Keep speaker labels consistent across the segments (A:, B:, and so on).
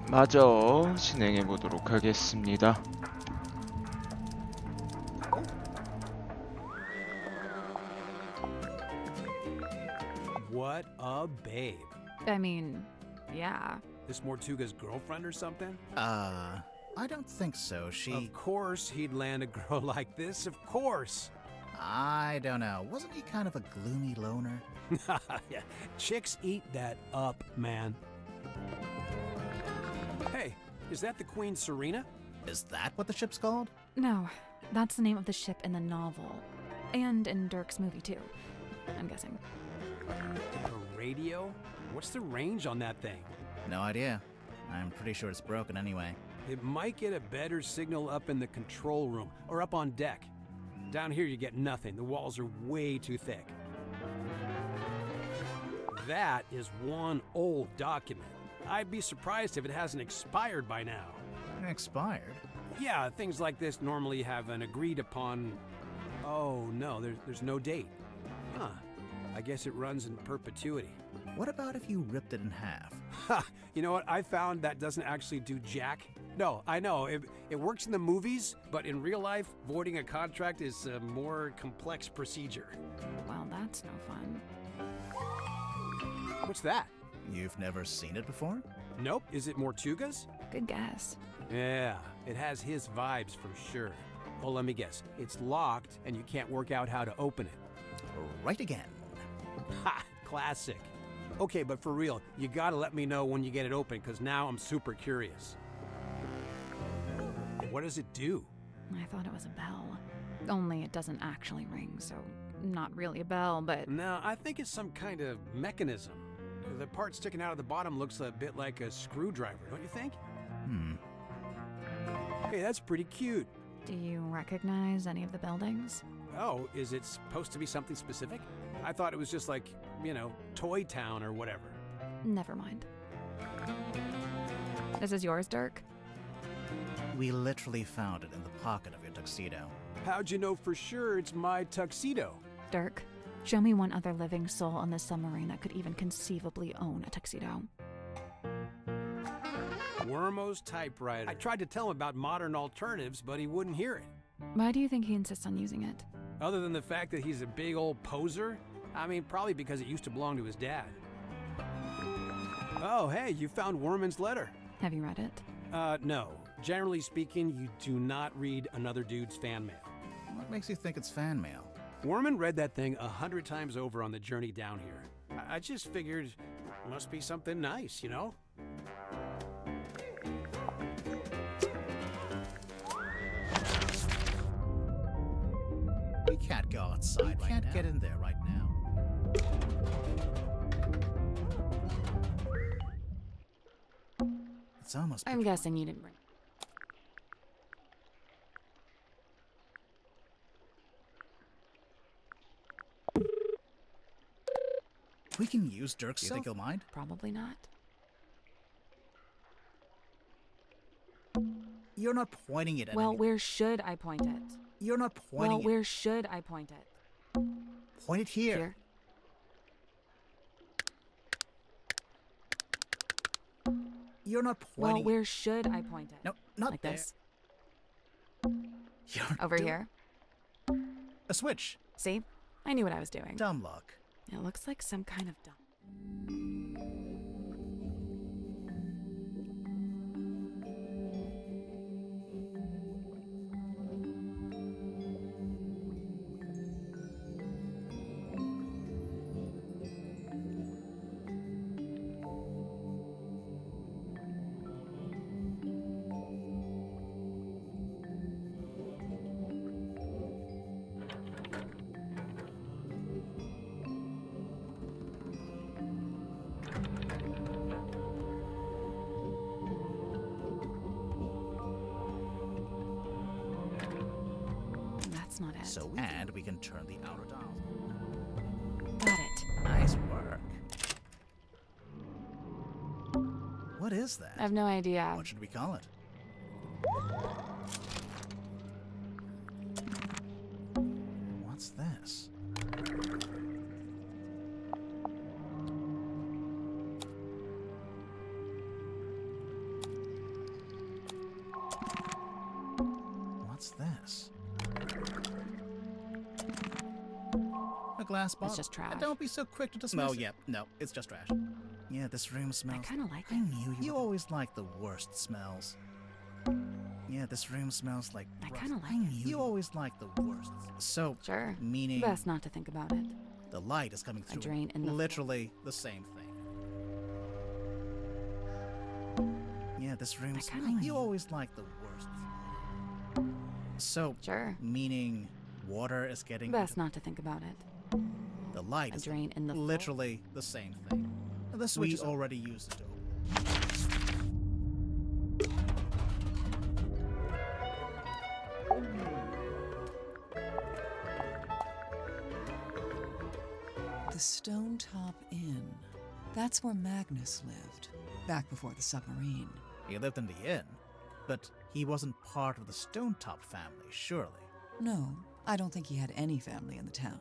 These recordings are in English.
A: 마저 진행해 보도록 하겠습니다.
B: What a babe.
C: I mean, yeah.
B: This Mortuga's girlfriend or something?
D: I don't think so.
B: Of course he'd land a girl like this, of course.
D: I don't know. Wasn't he kind of a gloomy loner?
B: Yeah, chicks eat that up, man. Hey, is that the Queen Serena?
D: Is that what the ship's called?
C: No, that's the name of the ship in the novel. And in Dirk's movie, too. I'm guessing.
B: A radio? What's the range on that thing?
D: No idea. I'm pretty sure it's broken anyway.
B: It might get a better signal up in the control room, or up on deck. Down here you get nothing. The walls are way too thick. That is one old document. I'd be surprised if it hasn't expired by now.
D: Expired?
B: Yeah, things like this normally have an agreed upon... Oh, no, there's no date. Huh. I guess it runs in perpetuity.
D: What about if you ripped it in half?
B: Ha! You know what? I found that doesn't actually do jack. No, I know. It works in the movies, but in real life, voiding a contract is a more complex procedure.
C: Well, that's no fun.
B: What's that?
D: You've never seen it before?
B: Nope. Is it Mortuga's?
C: Good guess.
B: Yeah, it has his vibes for sure. Well, let me guess. It's locked, and you can't work out how to open it.
D: Right again.
B: Ha! Classic. Okay, but for real, you gotta let me know when you get it open, because now I'm super curious. What does it do?
C: I thought it was a bell. Only it doesn't actually ring, so not really a bell, but...
B: No, I think it's some kind of mechanism. The part sticking out of the bottom looks a bit like a screwdriver, don't you think? Hey, that's pretty cute.
C: Do you recognize any of the buildings?
B: Oh, is it supposed to be something specific? I thought it was just like, you know, Toy Town or whatever.
C: Never mind. This is yours, Dirk?
D: We literally found it in the pocket of your tuxedo.
B: How'd you know for sure it's my tuxedo?
C: Dirk, show me one other living soul on this submarine that could even conceivably own a tuxedo.
B: Wormo's typewriter. I tried to tell him about modern alternatives, but he wouldn't hear it.
C: Why do you think he insists on using it?
B: Other than the fact that he's a big old poser? I mean, probably because it used to belong to his dad. Oh, hey, you found Worman's letter.
C: Have you read it?
B: No. Generally speaking, you do not read another dude's fan mail.
D: What makes you think it's fan mail?
B: Worman read that thing 100 times over on the journey down here. I just figured it must be something nice, you know?
D: We can't go outside right now. We can't get in there right now. It's almost...
C: I'm guessing you didn't bring it.
D: We can use Dirk's... You think he'll mind?
C: Probably not.
D: You're not pointing it at
C: Well,
D: any...
C: where should I point it?
D: You're not pointing
C: Well,
D: it...
C: where should I point it?
D: Point it here.
C: Here.
D: You're not
C: Well,
D: pointing...
C: where should I point it?
D: No, not
C: Like
D: there.
C: this.
D: You're
C: Over here.
D: A switch.
C: See? I knew what I was doing.
D: Dumb luck.
C: It looks like some kind of dumb. That's not it.
D: And we can turn the outer dial.
C: Got it.
D: Nice work. What is that?
C: I have no idea.
D: What should we call it? What's this? glass bottle.
C: It's just trash.
D: Don't be so quick to dismiss it. No, it's just trash. Yeah, this room
C: I
D: smells...
C: kind of like
D: I
C: it.
D: knew you always like the worst smells. Yeah, this room smells like...
C: I
D: rust.
C: kind of like
D: I
C: it.
D: knew you always like the worst. So,
C: Sure.
D: meaning...
C: Best not to think about it.
D: The light is coming
C: A
D: through.
C: drain in the
D: literally the same thing. Yeah, this room
C: I
D: smells...
C: kinda like
D: You
C: it.
D: always like the worst. So,
C: Sure.
D: meaning water is getting...
C: Best not to think about it.
D: The light
C: A
D: is
C: drain in the floor.
D: literally the same thing. The switch is already used to
E: The Stone Top Inn. That's where Magnus lived, back before the submarine.
D: He lived in the inn, but he wasn't part of the Stone Top family, surely.
E: No, I don't think he had any family in the town.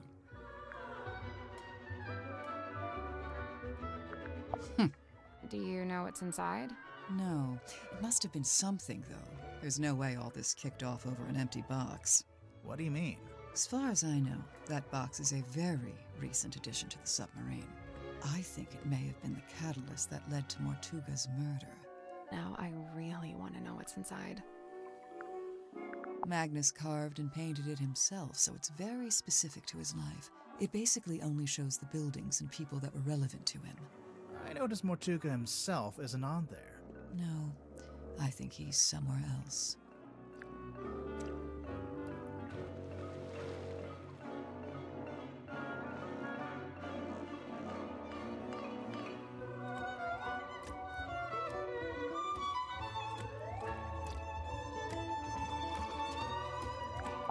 F: Do you know what's inside?
E: No, it must have been something, though. There's no way all this kicked off over an empty box.
D: What do you mean?
E: As far as I know, that box is a very recent addition to the submarine. I think it may have been the catalyst that led to Mortuga's murder.
F: Now I really want to know what's inside.
E: Magnus carved and painted it himself, so it's very specific to his life. It basically only shows the buildings and people that were relevant to him.
D: I noticed Mortuga himself isn't on there.
E: No, I think he's somewhere else.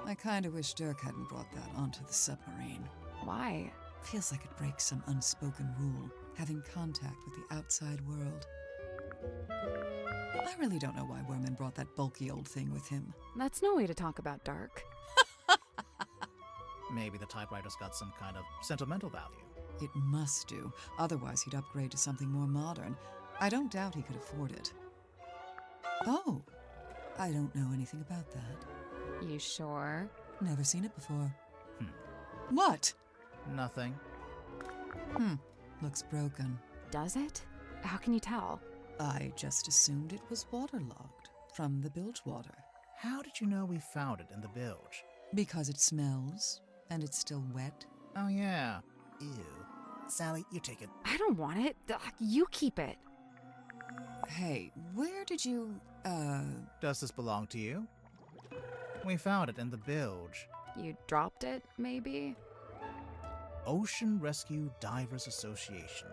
E: I kinda wish Dirk hadn't brought that onto the submarine.
F: Why?
E: Feels like it breaks some unspoken rule, having contact with the outside world. I really don't know why Werman brought that bulky old thing with him.
F: That's no way to talk about Dark.
D: Maybe the typewriter's got some kind of sentimental value.
E: It must do, otherwise he'd upgrade to something more modern. I don't doubt he could afford it. Oh, I don't know anything about that.
F: You sure?
E: Never seen it before. What?
D: Nothing.
E: Looks broken.
F: Does it? How can you tell?
E: I just assumed it was waterlogged from the bilge water.
D: How did you know we found it in the bilge?
E: Because it smells, and it's still wet.
D: Oh, yeah. Ew. Sally, you take it.
F: I don't want it. Ugh, you keep it.
E: Hey, where did you,
D: Does this belong to you? We found it in the bilge.
F: You dropped it, maybe?
D: Ocean Rescue Divers Association.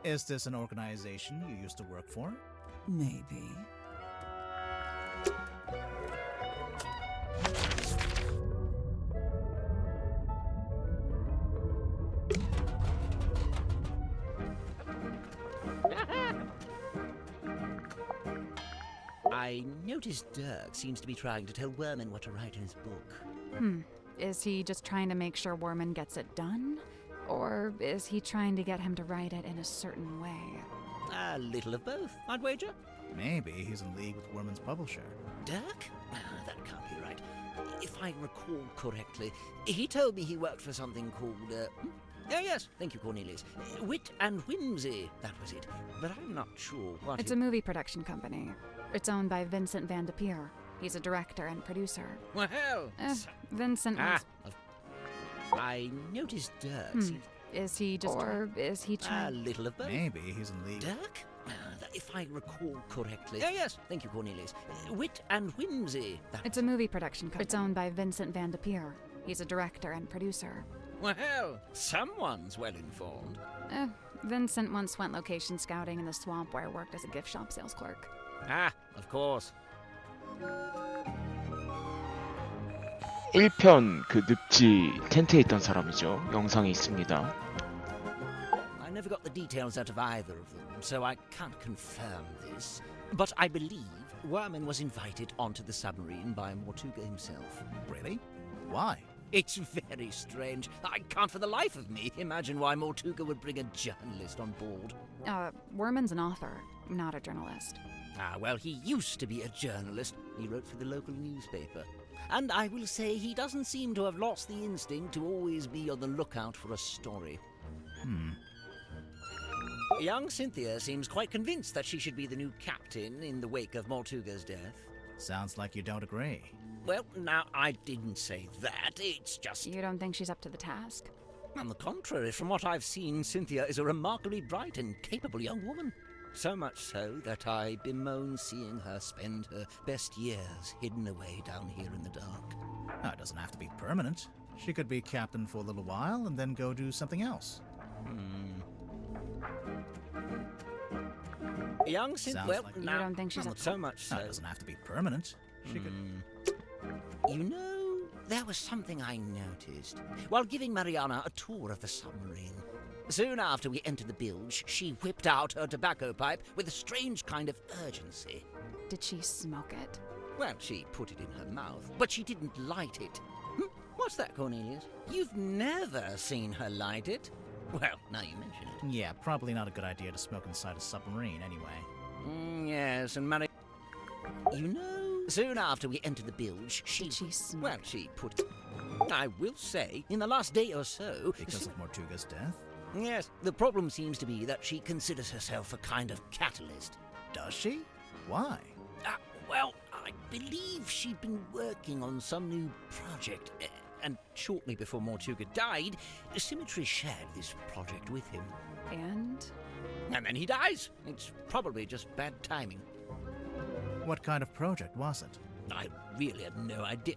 D: Is this an organization you used to work for?
E: maybe?
G: I noticed Dirk seems to be trying to tell Werman what to write in his book.
F: Is he just trying to make sure Worman gets it done? Or is he trying to get him to write it in a certain way?
G: A little of both, I'd wager.
D: Maybe he's in league with Werman's publisher.
G: Dirk? That can't be right. If I recall correctly, he told me he worked for something called, Oh yes, thank you, Cornelius. Wit and Whimsy, that was it. But I'm not sure what
F: It's a movie production company. It's owned by Vincent Van de Peer. He's a director and producer.
G: Well,
F: Vincent was...
G: I noticed Dirk seems
F: Is he just... Or is he
G: a
F: trying...
G: little of both.
D: Maybe he's in league.
G: Dirk? If I recall correctly. Oh yes, thank you, Cornelius. Wit and Whimsy, that
F: It's a movie production company. It's owned by Vincent Van de Peer. He's a director and producer.
G: Well, someone's well informed.
F: Vincent once went location scouting in the swamp where I worked as a gift shop sales clerk.
G: Of course.
A: 1편 그 늪지 텐트에 있던 사람이죠. 영상이 있습니다.
G: I never got the details out of either of them, so I can't confirm this. But I believe Werman was invited onto the submarine by Mortuga himself.
D: Really? Why?
G: It's very strange. I can't for the life of me imagine why Mortuga would bring a journalist on board.
F: Werman's an author. not a journalist.
G: Ah, well, he used to be a journalist. He wrote for the local newspaper. And I will say he doesn't seem to have lost the instinct to always be on the lookout for a story. Young Cynthia seems quite convinced that she should be the new captain in the wake of Mortuga's death.
D: Sounds like you don't agree.
G: Well, now, I didn't say that. It's just...
F: You don't think she's up to the task?
G: On the contrary, from what I've seen, Cynthia is a remarkably bright and capable young woman. So much so that I bemoan seeing her spend her best years hidden away down here in the dark.
D: No, it doesn't have to be permanent. She could be captain for a little while and then go do something else.
G: Young Cynthia...
D: Sounds
G: Well,
D: like-
F: You
G: now,
F: don't think she's up to
G: so much so...
D: No, it doesn't have to be permanent. She could...
G: You know, there was something I noticed while giving Mariana a tour of the submarine. Soon after we entered the bilge, she whipped out her tobacco pipe with a strange kind of urgency.
F: Did she smoke it?
G: Well, she put it in her mouth, but she didn't light it. What's that, Cornelius? You've never seen her light it? Well, now you mention it.
D: Yeah, probably not a good idea to smoke inside a submarine anyway.
G: Yes, and You know, soon after we entered the bilge,
F: Did she smoke?
G: Well, she put... I will say, in the last day or so...
D: Because of Mortuga's death?
G: Yes, the problem seems to be that she considers herself a kind of catalyst.
D: Does she? Why?
G: Well, I believe she'd been working on some new project, and shortly before Mortuga died, Symmetry shared this project with him.
F: And?
G: And then he dies. It's probably just bad timing.
D: What kind of project was it?
G: I really have no idea.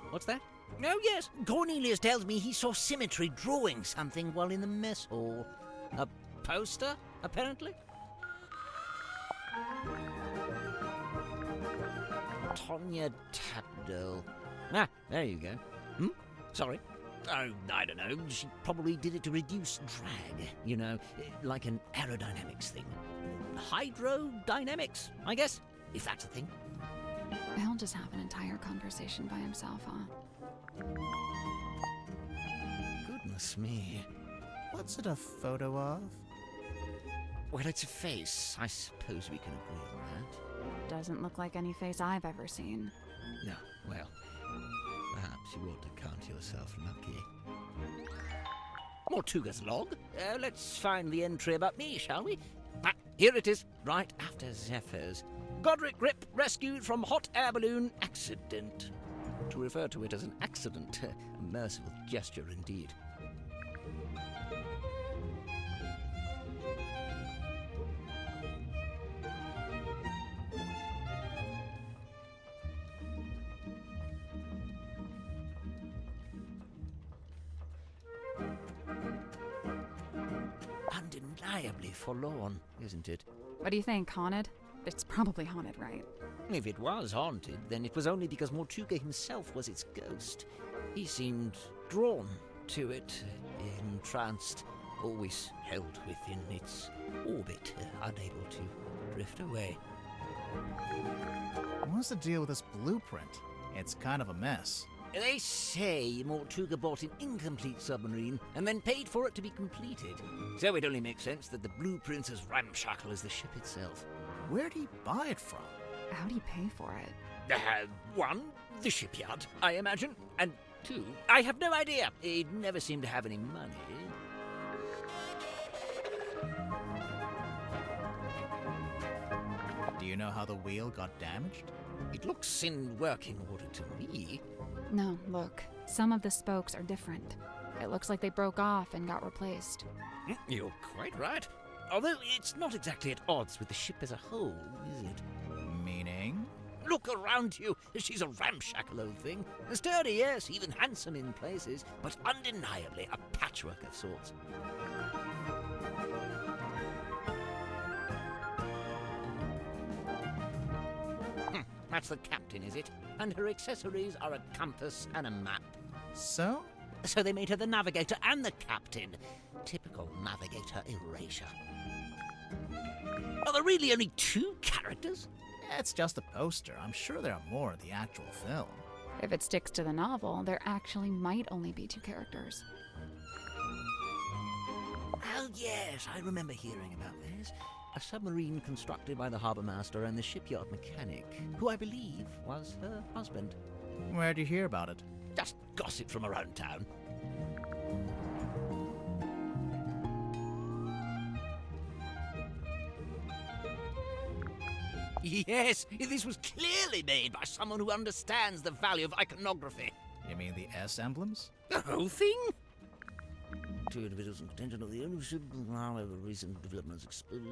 G: What's that? Oh, yes. Cornelius tells me he saw Symmetry drawing something while in the mess hall. A poster, apparently? Tonya Tapdell. Ah, there you go. Sorry. Oh, I don't know. She probably did it to reduce drag, you know, like an aerodynamics thing. Hydrodynamics, I guess, if that's a thing.
F: He'll just have an entire conversation by himself, huh?
G: Goodness me.
D: What's it a photo of?
G: Well, it's a face. I suppose we can agree on that.
F: Doesn't look like any face I've ever seen.
G: No, well, perhaps you ought to count yourself lucky. Mortuga's log. Let's find the entry about me, shall we? Here it is, right after Zephyr's. Godric Grip rescued from hot air balloon accident. To refer to it as an accident, a merciful gesture indeed. Undeniably forlorn, isn't it?
F: What do you think, haunted? It's probably haunted, right?
G: If it was haunted, then it was only because Mortuga himself was its ghost. He seemed drawn to it, entranced, always held within its orbit, unable to drift away.
D: What's the deal with this blueprint? It's kind of a mess.
G: They say Mortuga bought an incomplete submarine and then paid for it to be completed. So it only makes sense that the blueprint's as ramshackle as the ship itself.
D: Where'd he buy it from?
F: How do you pay for it?
G: One, the shipyard, I imagine. And two, I have no idea. He'd never seemed to have any money.
D: Do you know how the wheel got damaged?
G: It looks in working order to me.
F: No, look. Some of the spokes are different. It looks like they broke off and got replaced.
G: You're quite right. Although it's not exactly at odds with the ship as a whole, is it?
D: Meaning?
G: Look around you. She's a ramshackle old thing. Sturdy, yes, even handsome in places, but undeniably a patchwork of sorts. That's the captain, is it? And her accessories are a compass and a map.
D: So?
G: So they made her the navigator and the captain. Typical navigator erasure. Are there really only two characters?
D: It's just a poster. I'm sure there are more in the actual film.
F: If it sticks to the novel, there actually might only be two characters.
G: Oh, yes, I remember hearing about this. A submarine constructed by the harbour master and the shipyard mechanic, who I believe was her husband.
D: Where'd you hear about it?
G: Just gossip from around town. Yes, this was clearly made by someone who understands the value of iconography.
D: You mean the S emblems?
G: The whole thing? Two individuals in contention of the ownership, however recent developments exposed.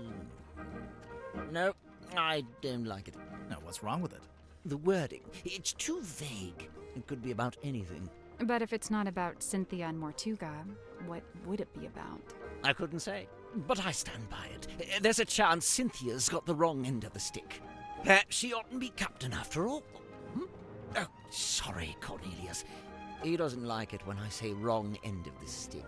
G: No, I don't like it.
D: No, what's wrong with it?
G: The wording, it's too vague. It could be about anything.
F: But if it's not about Cynthia and Mortuga, what would it be about?
G: I couldn't say, but I stand by it. There's a chance Cynthia's got the wrong end of the stick. She oughtn't be captain after all. Oh, sorry, Cornelius. He doesn't like it when I say wrong end of the stick.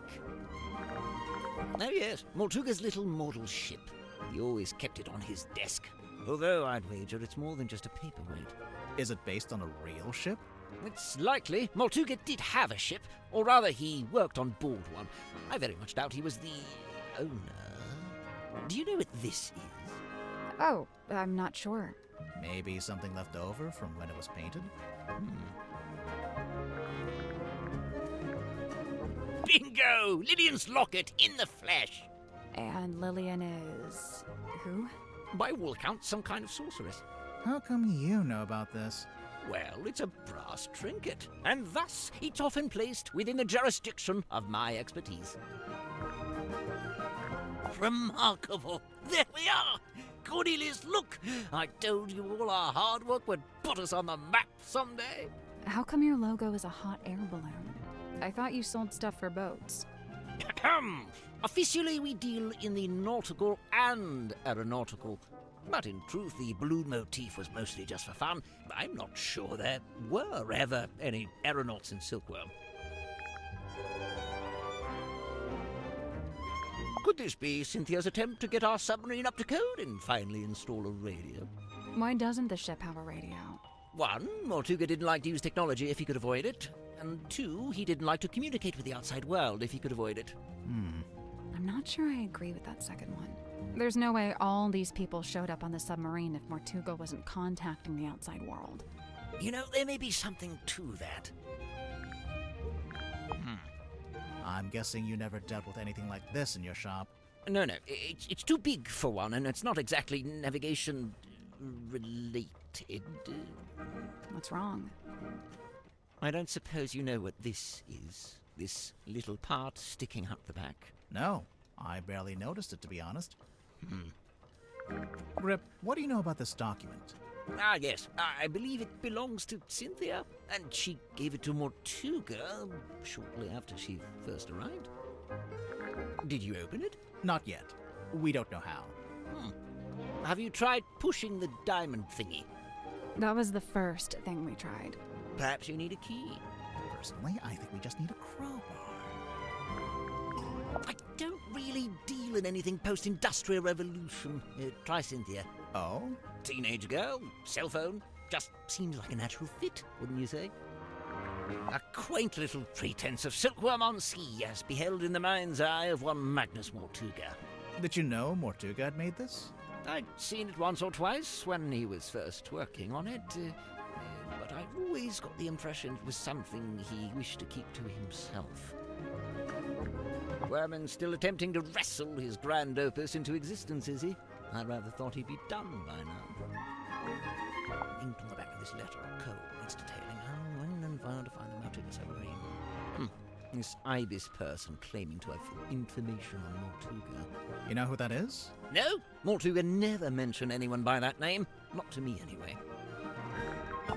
G: Oh yes, Mortuga's little model ship. He always kept it on his desk. Although I'd wager it's more than just a paperweight.
D: Is it based on a real ship?
G: It's likely Mortuga did have a ship, or rather he worked on board one. I very much doubt he was the owner. Do you know what this is?
F: Oh, I'm not sure.
D: Maybe something left over from when it was painted?
G: Bingo! Lillian's locket in the flesh!
F: And Lillian is... who?
G: By all accounts, some kind of sorceress.
D: How come you know about this?
G: Well, it's a brass trinket, and thus it's often placed within the jurisdiction of my expertise. Remarkable! There we are! Cornelius, look! I told you all our hard work would put us on the map someday.
F: How come your logo is a hot air balloon? I thought you sold stuff for boats.
G: Officially, we deal in the nautical and aeronautical. But in truth, the balloon motif was mostly just for fun. I'm not sure there were ever any aeronauts in Silkworm. Could this be Cynthia's attempt to get our submarine up to code and finally install a radio?
F: Why doesn't the ship have a radio?
G: 1, Mortuga didn't like to use technology if he could avoid it. And 2, he didn't like to communicate with the outside world if he could avoid it.
F: I'm not sure I agree with that second one. There's no way all these people showed up on the submarine if Mortuga wasn't contacting the outside world.
G: You know, there may be something to that.
D: I'm guessing you never dealt with anything like this in your shop.
G: No, it's too big for one, and it's not exactly navigation related.
F: What's wrong?
G: I don't suppose you know what this is. This little part sticking out the back.
D: No, I barely noticed it, to be honest. Rip, what do you know about this document?
G: Ah, yes. I believe it belongs to Cynthia, and she gave it to Mortuga shortly after she first arrived. Did you open it?
D: Not yet. We don't know how.
G: Have you tried pushing the diamond thingy?
F: That was the first thing we tried.
G: Perhaps you need a key.
D: Personally, I think we just need a crowbar.
G: I don't really deal in anything post-industrial revolution. Try Cynthia.
D: Oh?
G: Teenage girl, cell phone, just seems like a natural fit, wouldn't you say? A quaint little pretense of silkworm on sea, as beheld in the mind's eye of one Magnus Mortuga.
D: Did you know Mortuga had made this?
G: I'd seen it once or twice when he was first working on it, but I'd always got the impression it was something he wished to keep to himself. Werman's still attempting to wrestle his grand opus into existence, is he? I rather thought he'd be done by now. Inked on the back of this letter are codes detailing how, when, and where to find the Mortuga submarine. This Ibis person claiming to have information on Mortuga.
D: You know who that is?
G: No, Mortuga never mentioned anyone by that name. Not to me, anyway.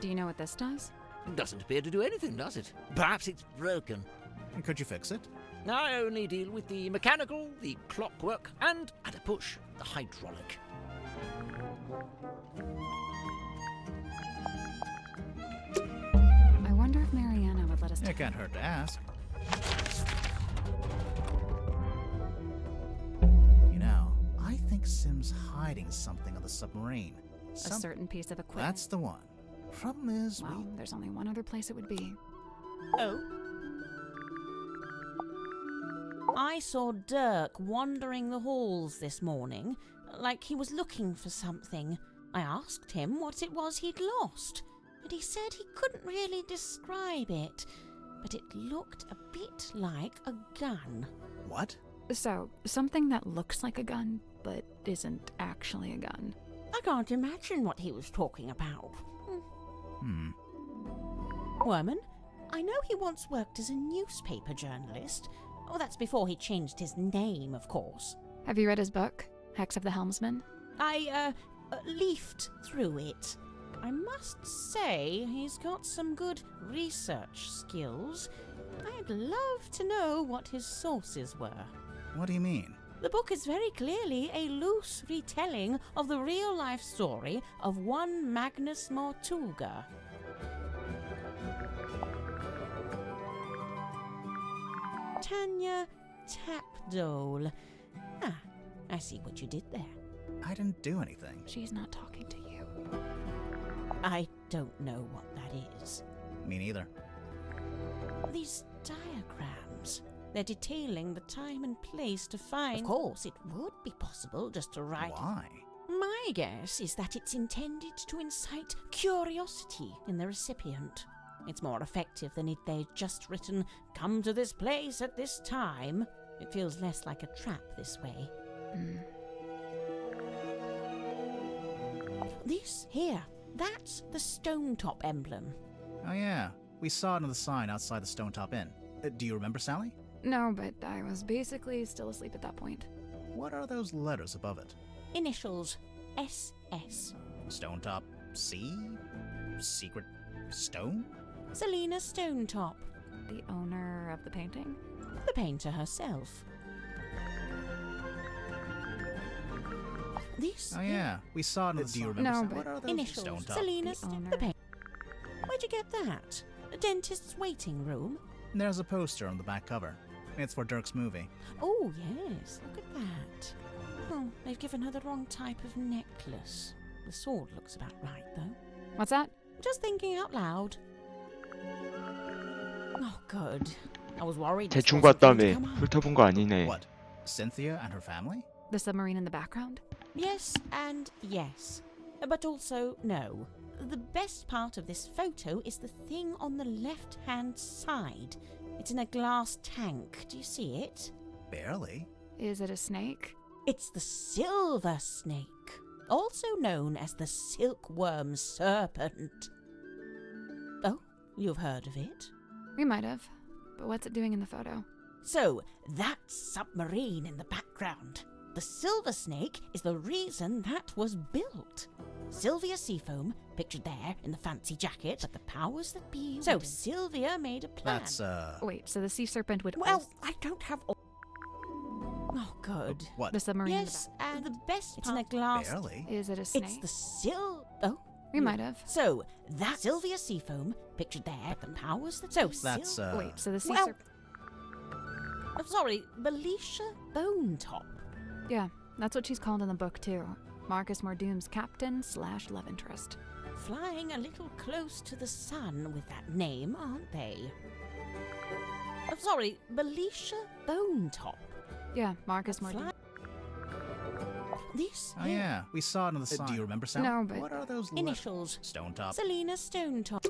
F: Do you know what this does?
G: Doesn't appear to do anything, does it? Perhaps it's broken.
D: Could you fix it?
G: I only deal with the mechanical, the clockwork, and, at a push, the hydraulic.
F: I wonder if Mariana would let us...
D: It can't hurt to ask. You know, I think Sim's hiding something on the submarine.
F: a certain piece of equipment.
D: That's the one. Problem is,
F: Well, there's only one other place it would be.
G: Oh?
H: I saw Dirk wandering the halls this morning. like he was looking for something. I asked him what it was he'd lost, and he said he couldn't really describe it, but it looked a bit like a gun.
D: What?
F: So, something that looks like a gun, but isn't actually a gun.
H: I can't imagine what he was talking about. Worman, I know he once worked as a newspaper journalist. Oh, that's before he changed his name, of course.
F: Have you read his book, Hex of the Helmsman?
H: I leafed through it. I must say he's got some good research skills. I'd love to know what his sources were.
D: What do you mean?
H: The book is very clearly a loose retelling of the real-life story of one Magnus Mortuga. Tanya Tapdole. Ah, I see what you did there.
D: I didn't do anything.
F: She's not talking to you.
H: I don't know what that is.
D: Me neither.
H: These diagrams, they're detailing the time and place to find... Of course, it would be possible just to write...
D: Why?
H: My guess is that it's intended to incite curiosity in the recipient. It's more effective than if they'd just written, "Come to this place at this time." It feels less like a trap this way. This here, that's the stone top emblem.
D: Oh yeah, we saw it on the sign outside the Stone Top Inn. Do you remember, Sally?
F: No, but I was basically still asleep at that point.
D: What are those letters above it?
H: Initials SS.
D: Stone Top C? Secret Stone?
H: Selina Stonetop,
F: The owner of the painting?
H: the painter herself. This
D: Oh yeah, we saw it on the
F: Do you
D: sign.
F: remember? No,
D: What
F: but
D: are those?
H: initials
D: Stone Top.
H: Selina
F: The owner.
H: the painter. Where'd you get that? A dentist's waiting room?
D: There's a poster on the back cover. It's for Dirk's movie.
H: Oh, yes, look at that. Oh, they've given her the wrong type of necklace. The sword looks about right, though.
F: What's that?
H: Just thinking out loud. Oh, good. I was worried this
A: 대충
H: wasn't going to
A: 봤다며.
H: come up.
A: 훑어본 거 아니네.
D: What? Cynthia and her family?
F: The submarine in the background?
H: Yes and yes. But also no. The best part of this photo is the thing on the left-hand side. It's in a glass tank. Do you see it?
D: Barely.
F: Is it a snake?
H: It's the silver snake, also known as the silkworm serpent. Oh, you've heard of it?
F: We might have. But what's it doing in the photo?
H: So, that submarine in the background. The silver snake is the reason that was built. Sylvia Seafoam, pictured there in the fancy jacket, but the powers that be... So, Sylvia made a plan.
D: That's,
F: Wait, so the sea serpent would...
H: Well, I don't have... Oh, good.
D: What?
F: The submarine
H: Yes, and the best it's in a glass...
D: Barely.
F: Is it a snake?
H: It's the Oh.
F: We might have.
H: So, that Sylvia Seafoam, pictured there, the powers that... So,
D: That's,
F: Wait, so the sea
H: well-
F: serpent...
H: I'm sorry, Belisha Bonetop.
F: Yeah, that's what she's called in the book, too. Marcus Mordoom's captain/love interest.
H: Flying a little close to the sun with that name, aren't they? I'm sorry, Belisha Bonetop.
F: Yeah, Marcus
H: Fly-
F: Mordoom.
H: This
D: Oh yeah, we saw it on the sign. Do you remember, Sally?
F: No, but-
D: What are those
H: initials
D: Stone Top.
H: Selina Stonetop.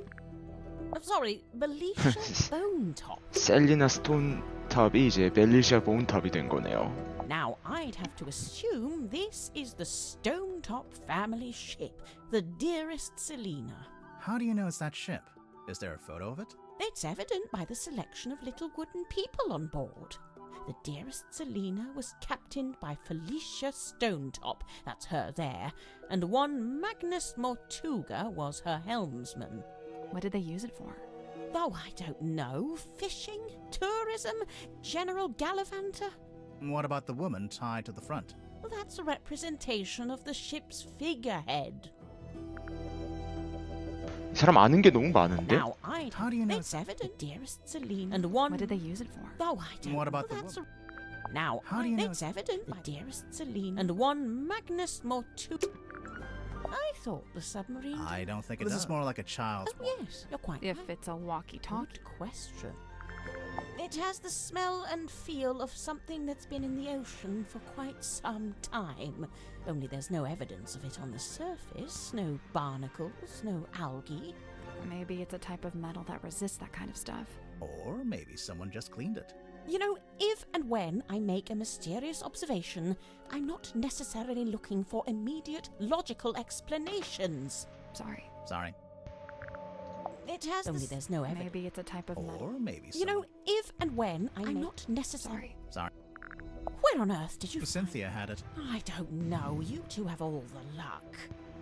H: I'm sorry, Belisha Bonetop.
A: 셀리나 스톤탑이 이제 벨리샤 보운탑이 된 거네요.
H: Now, I'd have to assume this is the Stonetop family ship, the dearest Selina.
D: How do you know it's that ship? Is there a photo of it?
H: It's evident by the selection of little wooden people on board. The dearest Selina was captained by Felicia Stonetop, that's her there, and one Magnus Mortuga was her helmsman.
F: What did they use it for?
H: Oh, I don't know. Fishing? Tourism? General gallivanter?
D: What about the woman tied to the front?
H: Well, that's a representation of the ship's figurehead.
A: 이 사람 아는 게 너무 많은데?
H: Now, I'd
D: How do you know
H: it's evident, dearest Selina, and one...
F: What did they use it for?
H: Oh, I don't
D: What about
H: know.
D: the
H: That's Now,
D: How do you know
H: it's evident, my dearest Selina, and one Magnus Mortuga. I thought the submarine...
D: I don't think it
H: This
D: does.
H: is
D: more like a child's
H: Oh, yes, you're quite
F: If
H: right.
F: it's a walkie-talkie.
H: Good question. It has the smell and feel of something that's been in the ocean for quite some time. Only there's no evidence of it on the surface. No barnacles, no algae.
C: Maybe it's a type of metal that resists that kind of stuff.
D: Or maybe someone just cleaned it.
H: You know, if and when I make a mysterious observation, I'm not necessarily looking for immediate logical explanations.
C: Sorry.
D: Sorry.
H: It has only there's no evidence.
C: Maybe it's a type of metal.
D: Or maybe
H: You know,
D: someone...
H: if and when I'm not necessarily.
C: Sorry.
D: Sorry.
H: Where on earth did you
D: Cynthia had it.
H: I don't know. You two have all the luck.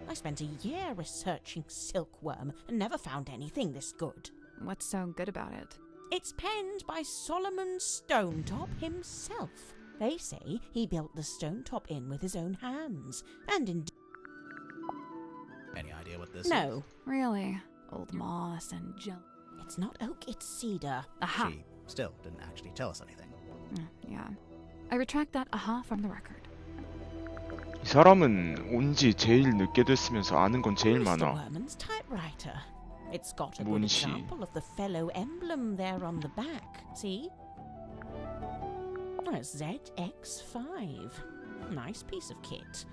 H: I spent a year researching silkworm and never found anything this good.
C: What's so good about it?
H: It's penned by Solomon Stonetop himself. They say he built the Stonetop Inn with his own hands. And indeed...
D: Any idea what this is?
H: No,
C: Really? Old moss and gel.
H: it's not oak, it's cedar.
C: Aha!
D: She still didn't actually tell us anything.
C: Yeah. I retract that aha from the record.
A: 이 사람은 온지 제일 늦게 됐으면서 아는 건 제일
H: Mr.
A: 많아.
H: Werman's typewriter. It's got a good
A: 문시.
H: example of the fellow emblem there on the back. See? That's ZX5. Nice piece of kit.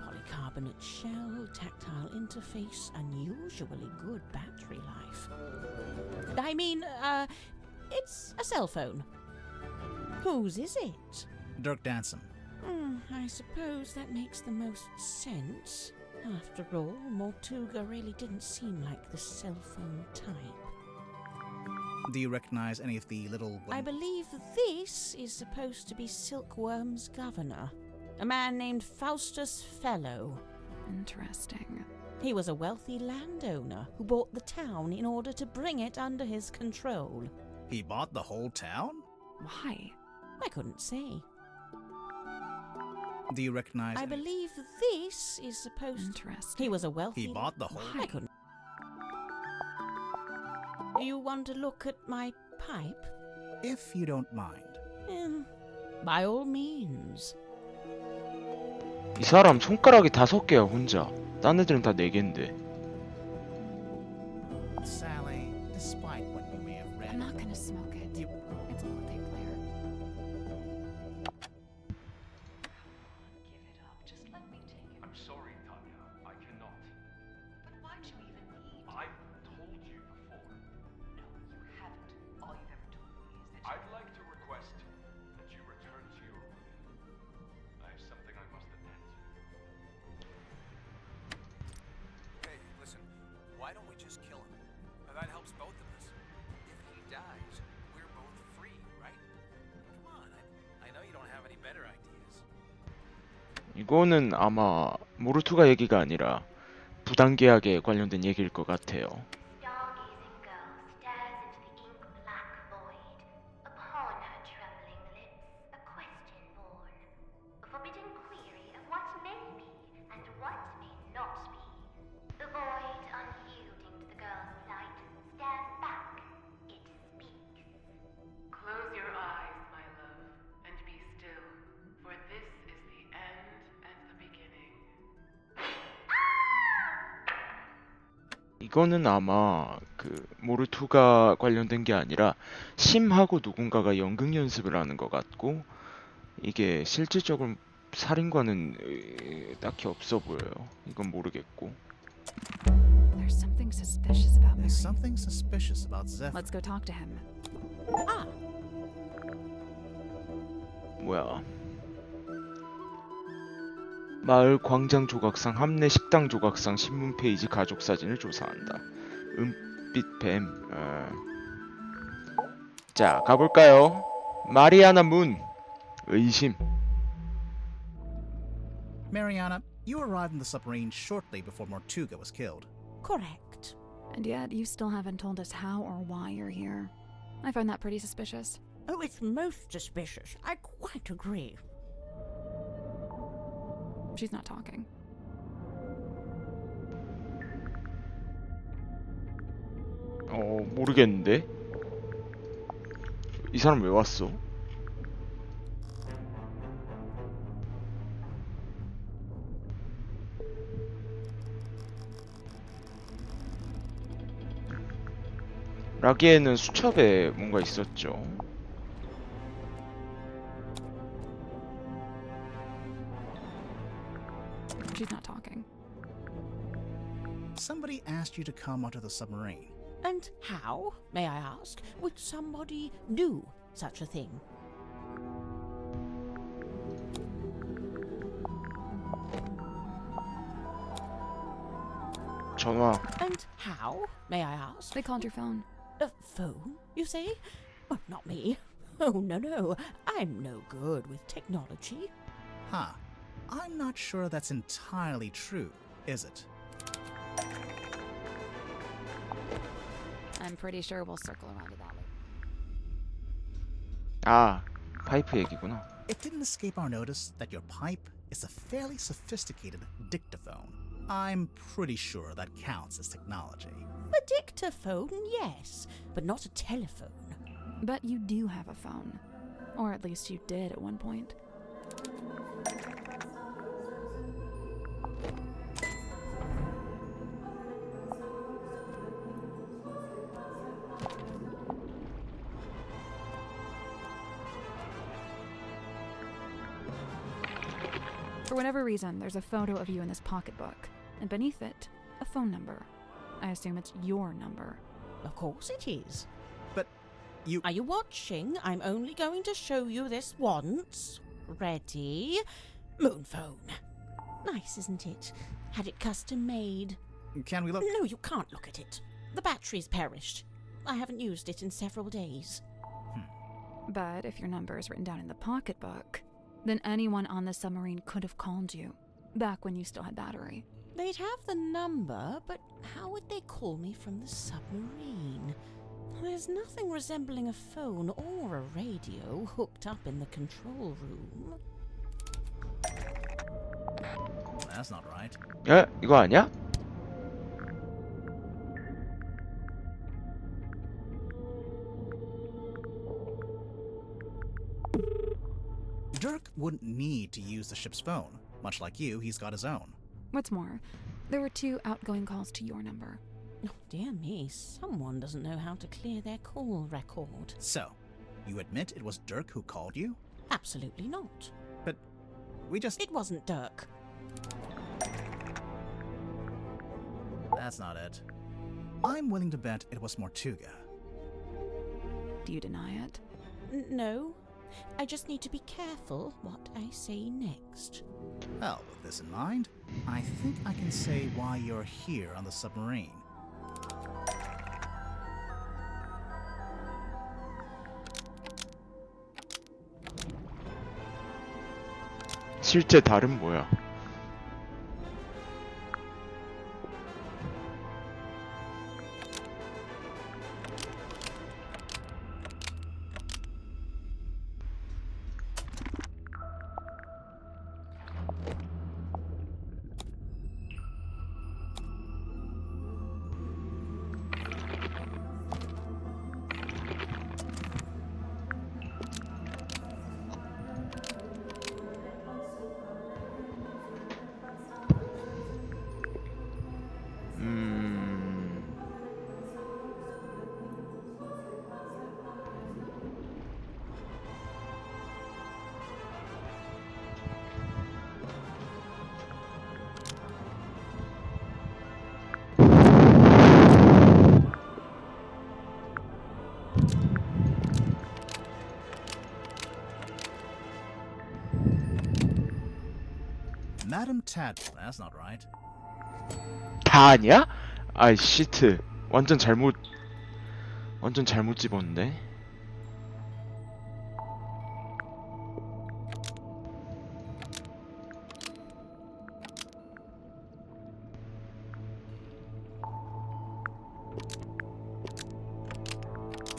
H: Polycarbonate shell, tactile interface, unusually good battery life. I mean, it's a cell phone. Whose is it?
D: Dirk Danson.
H: I suppose that makes the most sense. After all, Mortuga really didn't seem like the cell phone type.
D: Do you recognize any of the little...
H: I believe this is supposed to be Silkworm's governor, a man named Faustus Fellow.
C: Interesting.
H: He was a wealthy landowner who bought the town in order to bring it under his control.
D: He bought the whole town?
C: Why?
H: I couldn't say.
D: Do you recognize...
H: I
D: any-
H: believe this is supposed
C: Interesting.
H: He was a wealthy...
D: He bought the whole...
C: Why?
H: I couldn't... You want to look at my pipe?
D: If you don't mind.
H: By all means.
A: 이 사람 손가락이 5개야 혼자. 딴 애들은 다 4개인데.
D: Sally, despite what you may have read...
C: I'm not gonna smoke it.
D: You-
C: It's a multiplayer.
I: Give it up. Just let me take it.
J: I'm sorry, Tanya. I cannot.
I: But why'd you even need?
J: I've told you before.
I: No, you haven't. All you've ever told me is that
J: I'd like to request that you return to your room. I have something I must attend to.
B: Hey, listen, why don't we just kill him? Now, that helps both of us. If he dies, we're both free, right? Come on, I know you don't have any better ideas.
A: 이거는 아마 모르투가 얘기가 아니라 부당계약에 관련된 얘기일 것 같아요.
K: Stargazing girl stares into the ink-black void. Upon her trembling lips, a question born. A forbidden query of what may be and what may not be. The void, unyielding to the girl's sight, stares back. It speaks.
I: close your eyes, my love, and be still, for this is the end and the beginning.
A: 이거는 아마 그 모르투가 관련된 게 아니라 심하고 누군가가 연극 연습을 하는 것 같고 이게 실질적으로 살인과는 딱히 없어 보여요. 이건 모르겠고.
C: There's something suspicious about
D: There's
C: Mary.
D: something suspicious about Zephyr.
C: Let's go talk to him.
H: Ah,
A: 뭐야? 마을 광장 조각상, 함내 식당 조각상, 신문 페이지 가족 사진을 조사한다. 은빛 뱀. 자, 가볼까요? 마리아나 문. 의심.
D: Mariana, you arrived in the submarine shortly before Mortuga was killed.
H: correct.
C: And yet, you still haven't told us how or why you're here. I find that pretty suspicious.
H: Oh, it's most suspicious. I quite agree.
C: She's not talking.
A: 모르겠는데? 이 사람 왜 왔어? 라기에는 수첩에 뭔가 있었죠.
D: somebody asked you to come onto the submarine.
H: And how, may I ask, would somebody do such a thing?
A: 전화.
H: And how, may I ask?
C: They called your phone.
H: A phone, you say? Oh, not me. Oh, no. I'm no good with technology.
D: Huh. I'm not sure that's entirely true, is it?
C: I'm pretty sure we'll circle around to that later.
A: 아, 파이프 얘기구나.
D: It didn't escape our notice that your pipe is a fairly sophisticated dictaphone. I'm pretty sure that counts as technology.
H: A dictaphone, yes, but not a telephone.
C: But you do have a phone. Or at least you did at one point. For whatever reason, there's a photo of you in this pocketbook, and beneath it, a phone number. I assume it's your number.
H: Of course it is.
D: But you...
H: Are you watching? I'm only going to show you this once. Ready? Moon phone. Nice, isn't it? Had it custom made.
D: Can we look?
H: No, you can't look at it. The battery's perished. I haven't used it in several days.
C: But if your number is written down in the pocketbook, then anyone on the submarine could have called you, back when you still had battery.
H: They'd have the number, but how would they call me from the submarine? There's nothing resembling a phone or a radio hooked up in the control room.
D: That's not right.
A: 에? 이거 아니야?
D: Dirk wouldn't need to use the ship's phone. Much like you, he's got his own.
C: What's more, there were 2 outgoing calls to your number.
H: Oh, dear me, someone doesn't know how to clear their call record.
D: So, you admit it was Dirk who called you?
H: Absolutely not.
D: But we just...
H: It wasn't Dirk.
D: That's not it. I'm willing to bet it was Mortuga.
C: Do you deny it?
H: No. I just need to be careful what I say next.
D: Well, with this in mind, I think I can say why you're here on the submarine.
A: 실제 달은 뭐야?
D: Madam Tad... That's not right.
A: 다 아니야? 아이 시트. 완전 잘못 집었는데.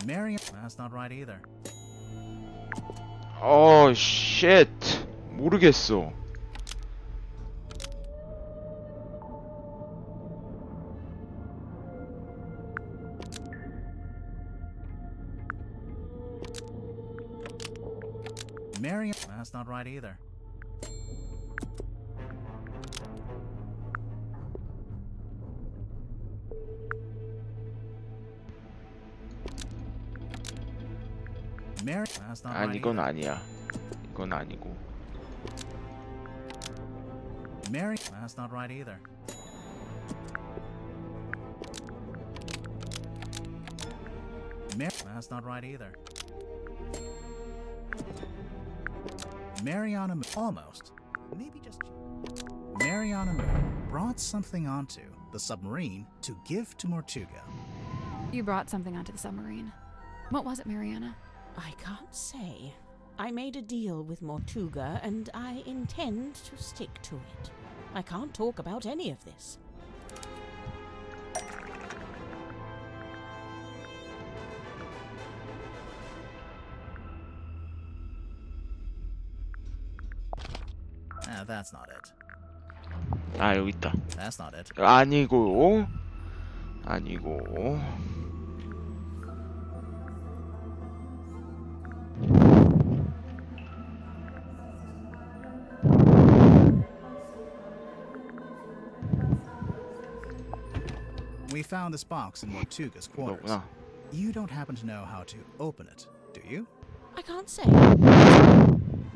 D: Marion... That's not right either.
A: 쉣. 모르겠어.
D: Marion... That's not right either. Marion... That's not
A: 아니
D: right
A: 이건
D: either.
A: 아니야. 이건 아니고.
D: Marion... That's not right either. That's not right either. Mariana almost. Maybe just Mariana Moon brought something onto the submarine to give to Mortuga.
C: You brought something onto the submarine. What was it, Mariana?
H: I can't say. I made a deal with Mortuga, and I intend to stick to it. I can't talk about any of this.
D: That's not it.
A: 아, 여기 있다.
D: That's not it.
A: 아니고. 아니고.
D: We found this box in Mortuga's quarters.
A: 이거구나.
D: You don't happen to know how to open it, do you?
H: I can't say.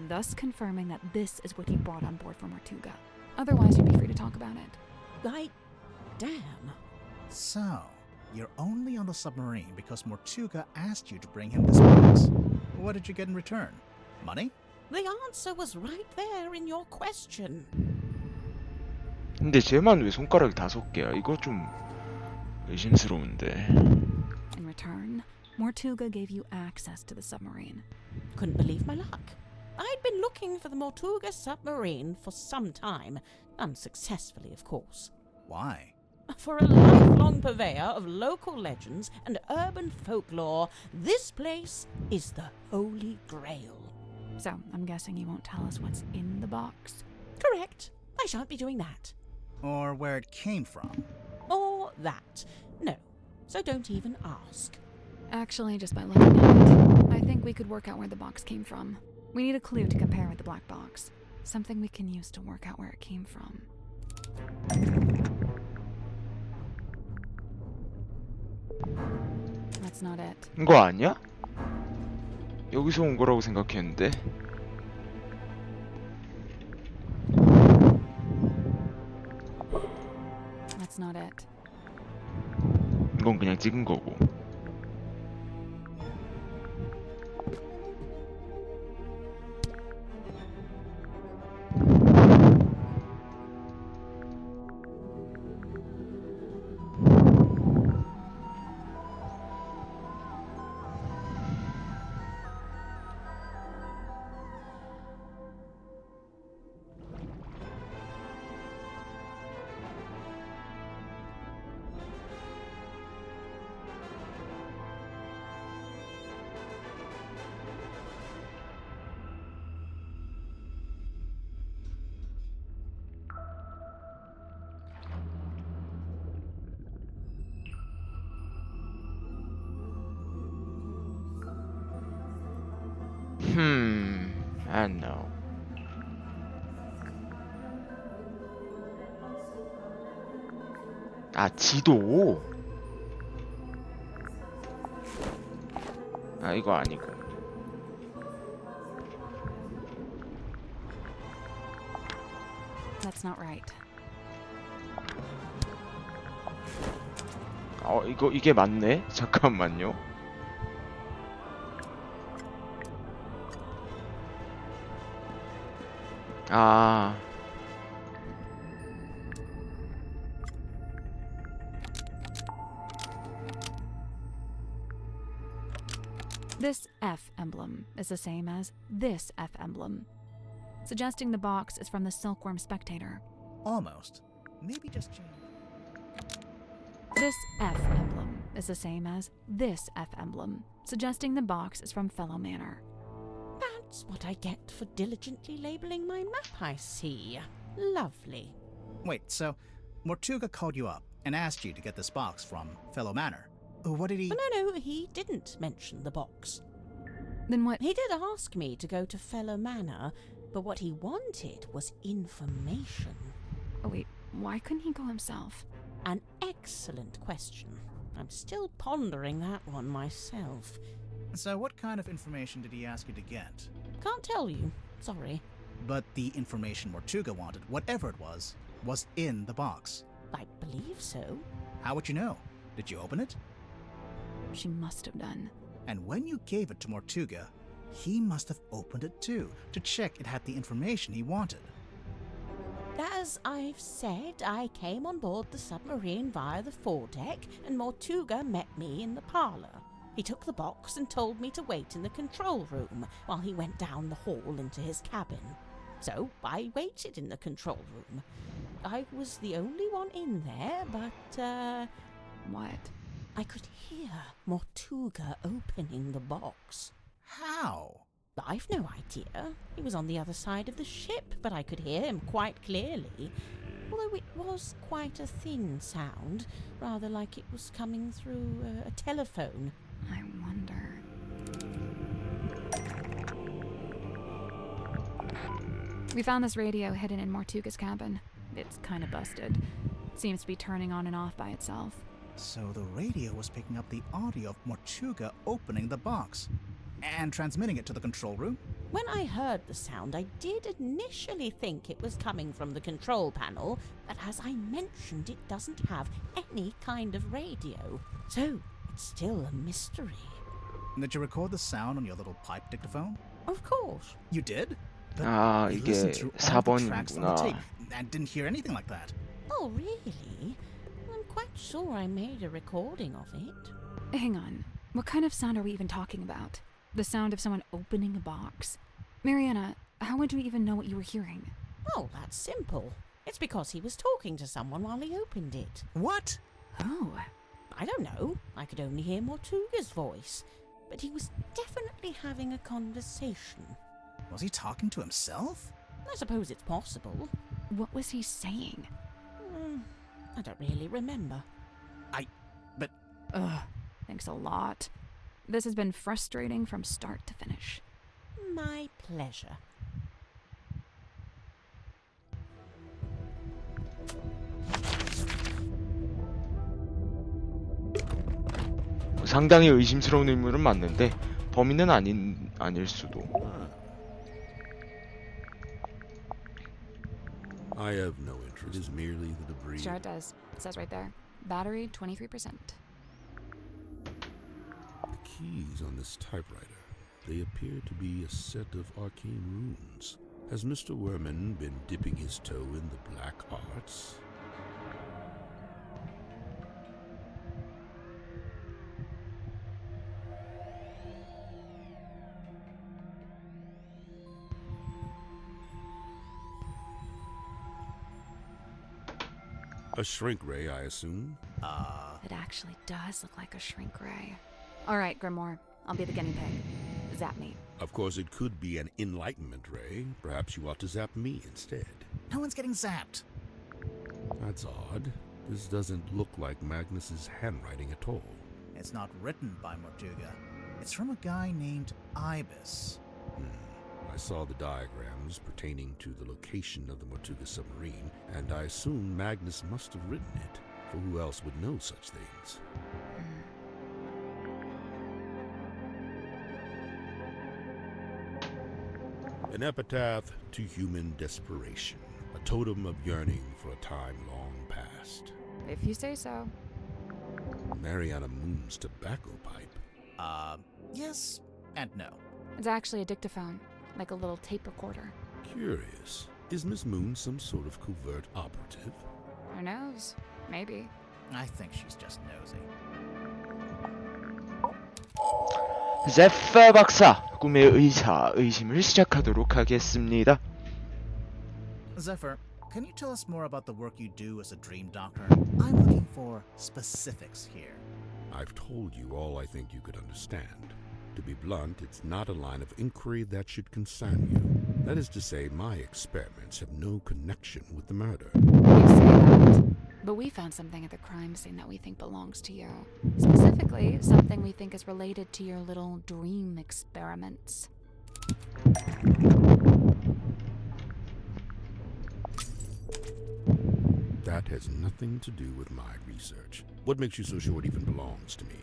C: Thus confirming that this is what he brought on board for Mortuga. Otherwise, you'd be free to talk about it.
H: Damn.
D: So, you're only on the submarine because Mortuga asked you to bring him this box. What did you get in return? Money?
H: The answer was right there in your question.
A: 근데 쟤만 왜 손가락이 5개야? 이거 좀 의심스러운데.
C: In return, Mortuga gave you access to the submarine.
H: Couldn't believe my luck. I'd been looking for the Mortuga submarine for some time, unsuccessfully, of course.
D: Why?
H: For a lifelong purveyor of local legends and urban folklore, this place is the Holy Grail.
C: So, I'm guessing you won't tell us what's in the box.
H: Correct. I shan't be doing that.
D: Or where it came from?
H: Or that. No. So don't even ask.
C: Actually, just by looking at it, I think we could work out where the box came from. We need a clue to compare with the black box. Something we can use to work out where it came from. That's not it.
A: 이거 아니야? 여기서 온 거라고 생각했는데.
C: That's not it.
A: 이건 그냥 찍은 거고. I don't know. 아, 지도. 아, 이거 아니고.
C: That's not right.
A: 이게 맞네? 잠깐만요. 아.
C: This F emblem is the same as this F emblem, suggesting the box is from the Silkworm Spectator.
D: Almost. Maybe just change.
C: This F emblem is the same as this F emblem, suggesting the box is from Fellow Manor.
H: That's what I get for diligently labeling my map, I see. Lovely.
D: Wait, so Mortuga called you up and asked you to get this box from Fellow Manor. What did he...
H: No, he didn't mention the box.
C: Then what?
H: He did ask me to go to Fellow Manor, but what he wanted was information.
C: Oh wait, why couldn't he go himself?
H: An excellent question. I'm still pondering that one myself.
D: So what kind of information did he ask you to get?
H: Can't tell you. Sorry.
D: But the information Mortuga wanted, whatever it was in the box.
H: I believe so.
D: How would you know? Did you open it?
C: She must have done.
D: And when you gave it to Mortuga, he must have opened it too, to check it had the information he wanted.
H: As I've said, I came on board the submarine via the foredeck, and Mortuga met me in the parlour. He took the box and told me to wait in the control room while he went down the hall into his cabin. So I waited in the control room. I was the only one in there, but,
C: What?
H: I could hear Mortuga opening the box.
D: How?
H: I've no idea. He was on the other side of the ship, but I could hear him quite clearly. Although it was quite a thin sound, rather like it was coming through a telephone.
C: I wonder. We found this radio hidden in Mortuga's cabin. It's kind of busted. Seems to be turning on and off by itself.
D: So the radio was picking up the audio of Mortuga opening the box and transmitting it to the control room?
H: When I heard the sound, I did initially think it was coming from the control panel, but as I mentioned, it doesn't have any kind of radio. So it's still a mystery.
D: Did you record the sound on your little pipe dictaphone?
H: Of course.
D: You did? But
A: 아,
D: you
A: 이게
D: listened through all the tracks on the tape
A: 사번이구나.
D: and didn't hear anything like that.
H: Oh, really? I'm quite sure I made a recording of it.
C: Hang on. What kind of sound are we even talking about? The sound of someone opening a box? Mariana, how would you even know what you were hearing?
H: Oh, that's simple. It's because he was talking to someone while he opened it.
D: What?
C: Oh.
H: I don't know. I could only hear Mortuga's voice. But he was definitely having a conversation.
D: Was he talking to himself?
H: I suppose it's possible.
C: What was he saying?
H: I don't really remember.
C: Ugh, thanks a lot. This has been frustrating from start to finish.
H: My pleasure.
A: 상당히 의심스러운 인물은 맞는데 범인은 아닐 수도.
L: I have no interest. It is merely the debris.
C: Sure it does. It says right there. Battery 23%.
L: The keys on this typewriter. They appear to be a set of arcane runes. Has Mr. Werman been dipping his toe in the black arts? A shrink ray, I assume?
C: It actually does look like a shrink ray. All right, Grimoire. I'll be the guinea pig. Zap me.
L: Of course, it could be an enlightenment ray. Perhaps you ought to zap me instead.
D: No one's getting zapped.
L: That's odd. This doesn't look like Magnus's handwriting at all.
D: It's not written by Mortuga. It's from a guy named Ibis.
L: I saw the diagrams pertaining to the location of the Mortuga submarine, and I assume Magnus must have written it, for who else would know such things? An epitaph to human desperation, a totem of yearning for a time long past.
C: If you say so.
L: Mariana Moon's tobacco pipe.
D: Yes and no.
C: It's actually a dictaphone, like a little tape recorder.
L: Curious. Is Miss Moon some sort of covert operative?
C: Who knows? Maybe.
D: I think she's just nosy.
A: 제프 박사, 꿈의 의사, 의심을 시작하도록 하겠습니다.
D: Zephyr, can you tell us more about the work you do as a dream doctor? I'm looking for specifics here.
L: I've told you all I think you could understand. To be blunt, it's not a line of inquiry that should concern you. That is to say, my experiments have no connection with the murder.
C: You say that, but we found something at the crime scene that we think belongs to you. Specifically, something we think is related to your little dream experiments.
L: That has nothing to do with my research. What makes you so sure it even belongs to me?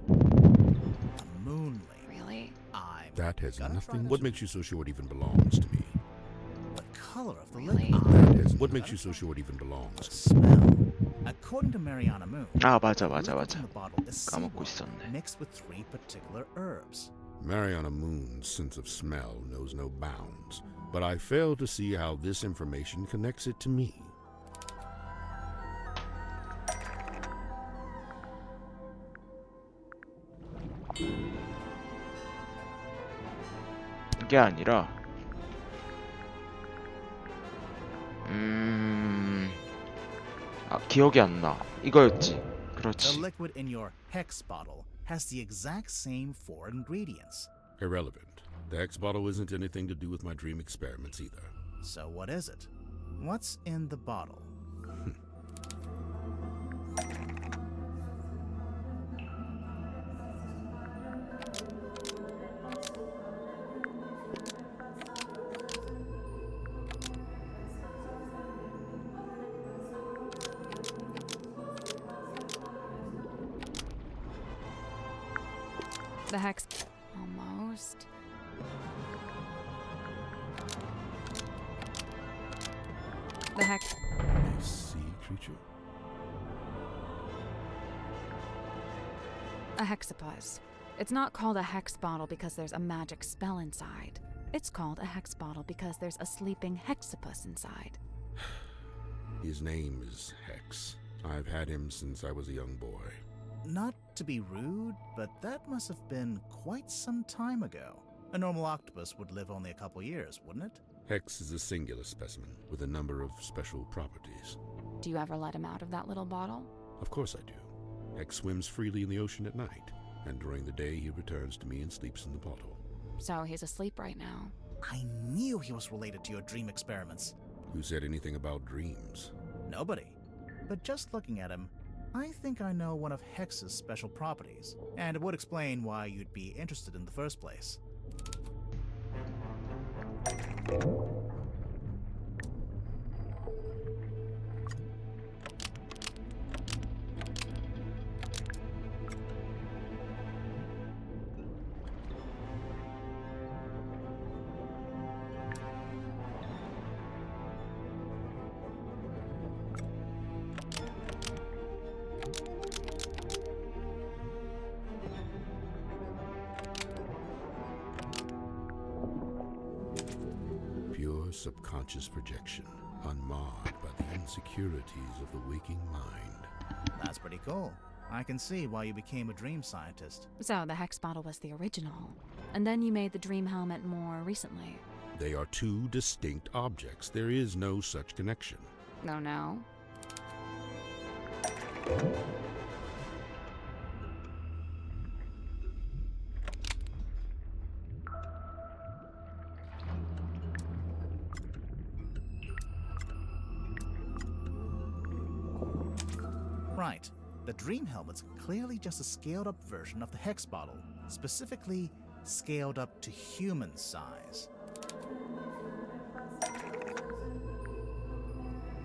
D: A moonling.
C: Really?
L: That has
D: Gonna try
L: nothing.
D: this
L: What makes you so sure it even belongs to me?
D: The color of the
C: Really?
D: lip.
L: That has. What makes you so sure it even belongs
D: The
L: to me?
D: smell. According to Mariana Moon,
A: 아, 맞아,
D: the
A: 맞아,
D: liquids
A: 맞아.
D: in the bottle is
A: 까먹고
D: seawater
A: 있었네.
D: mixed with 3 particular herbs.
L: Mariana Moon's sense of smell knows no bounds, but I fail to see how this information connects it to me.
A: 이게 아니라 기억이 안 나. 이거였지.
D: The
A: 그렇지.
D: liquid in your hex bottle has the exact same 4 ingredients.
L: Irrelevant. The Hex bottle isn't anything to do with my dream experiments either.
D: So what is it? What's in the bottle?
F: The hex. Almost. The hex.
L: A sea creature?
F: A hexapus. It's not called a hex bottle because there's a magic spell inside. It's called a hex bottle because there's a sleeping hexapus inside.
L: His name is Hex. I've had him since I was a young boy.
D: Not to be rude, but that must have been quite some time ago. A normal octopus would live only a couple years, wouldn't it?
L: Hex is a singular specimen with a number of special properties.
F: Do you ever let him out of that little bottle?
L: Of course I do. Hex swims freely in the ocean at night, and during the day he returns to me and sleeps in the bottle.
F: So he's asleep right now.
D: I knew he was related to your dream experiments.
L: Who said anything about dreams?
D: Nobody. But just looking at him, I think I know one of Hex's special properties, and it would explain why you'd be interested in the first place.
L: Pure subconscious projection, unmarred by the insecurities of the waking mind.
D: That's pretty cool. I can see why you became a dream scientist.
F: So the hex bottle was the original. And then you made the dream helmet more recently.
L: They are two distinct objects. There is no such connection.
F: No, no.
D: Right. The dream helmet's clearly just a scaled up version of the hex bottle, specifically scaled up to human size.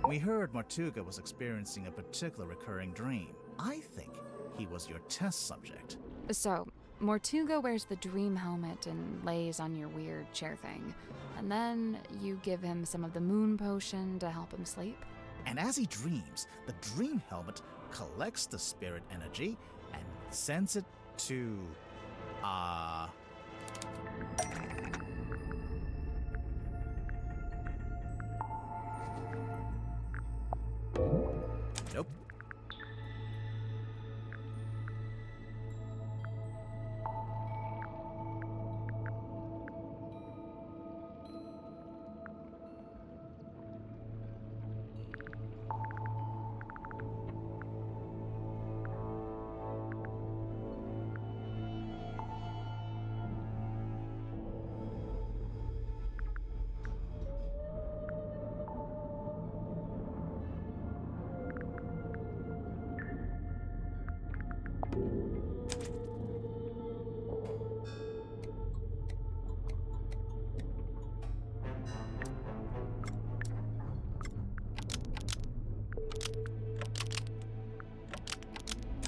D: We heard Martuga was experiencing a particular recurring dream. I think he was your test subject.
F: So, Mortuga wears the dream helmet and lays on your weird chair thing. And then you give him some of the moon potion to help him sleep.
D: And as he dreams, the dream helmet collects the spirit energy and sends it to... Nope.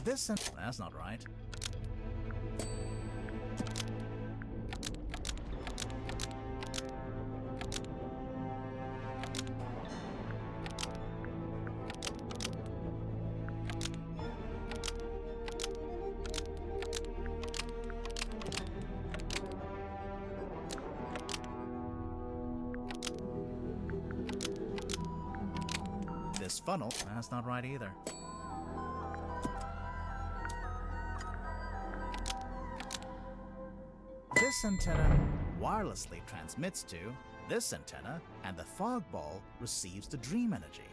D: That's not right. This funnel, that's not right either. This antenna wirelessly transmits to this antenna, and the fog ball receives the dream energy.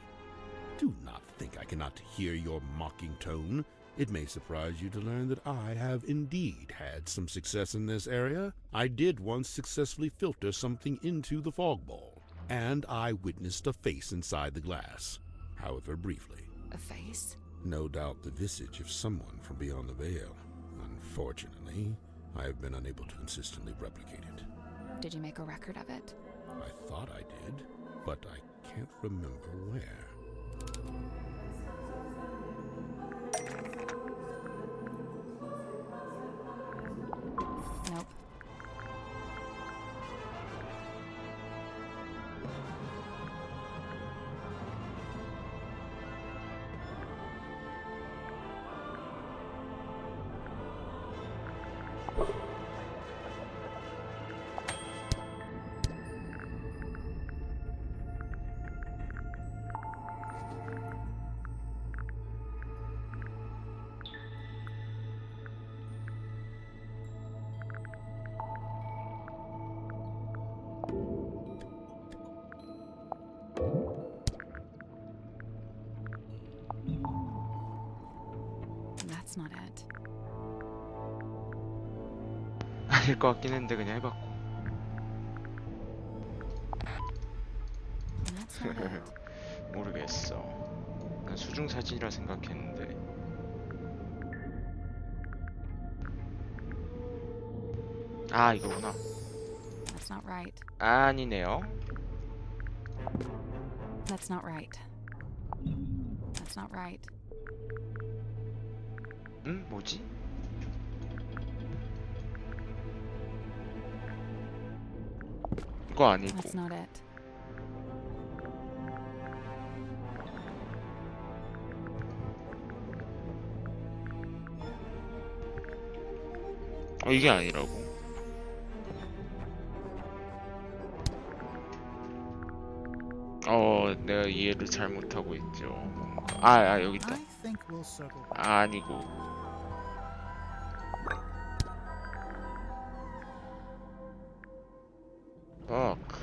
L: Do not think I cannot hear your mocking tone. It may surprise you to learn that I have indeed had some success in this area. I did once successfully filter something into the fog ball, and I witnessed a face inside the glass, however briefly.
C: A face?
L: No doubt the visage of someone from beyond the veil. Unfortunately, I have been unable to consistently replicate it.
C: Did you make a record of it?
L: I thought I did, but I can't remember where.
C: Nope. That's not it.
A: 아닐 것 같긴 했는데 그냥 해봤고.
C: That's not it.
A: 모르겠어. 난 수중 사진이라 생각했는데. 아, 이거구나.
C: That's not right.
A: 아니네요.
C: That's not right. That's not right.
A: 뭐지? 이거 아니고.
C: That's not it.
A: 이게 아니라고. 내가 이해를 잘못하고 있죠. 뭔가. 여기 있다.
D: I think we'll circle back.
A: 아니고. Fuck.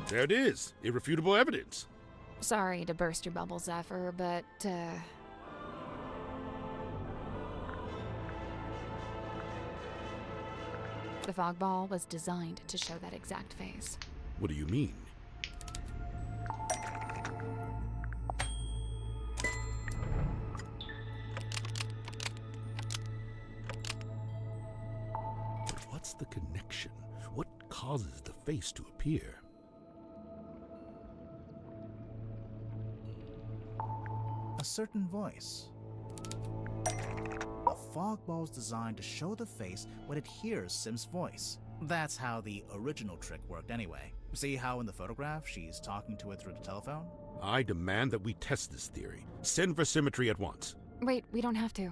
L: There it is, irrefutable evidence.
C: Sorry to burst your bubble, Zephyr, but, the fog ball was designed to show that exact face.
L: What do you mean? But what's the connection? What causes the face to appear?
D: A certain voice. The fog ball's designed to show the face when it hears Sim's voice. That's how the original trick worked anyway. See how in the photograph she's talking to it through the telephone?
L: I demand that we test this theory. Send for symmetry at once.
C: Wait, we don't have to.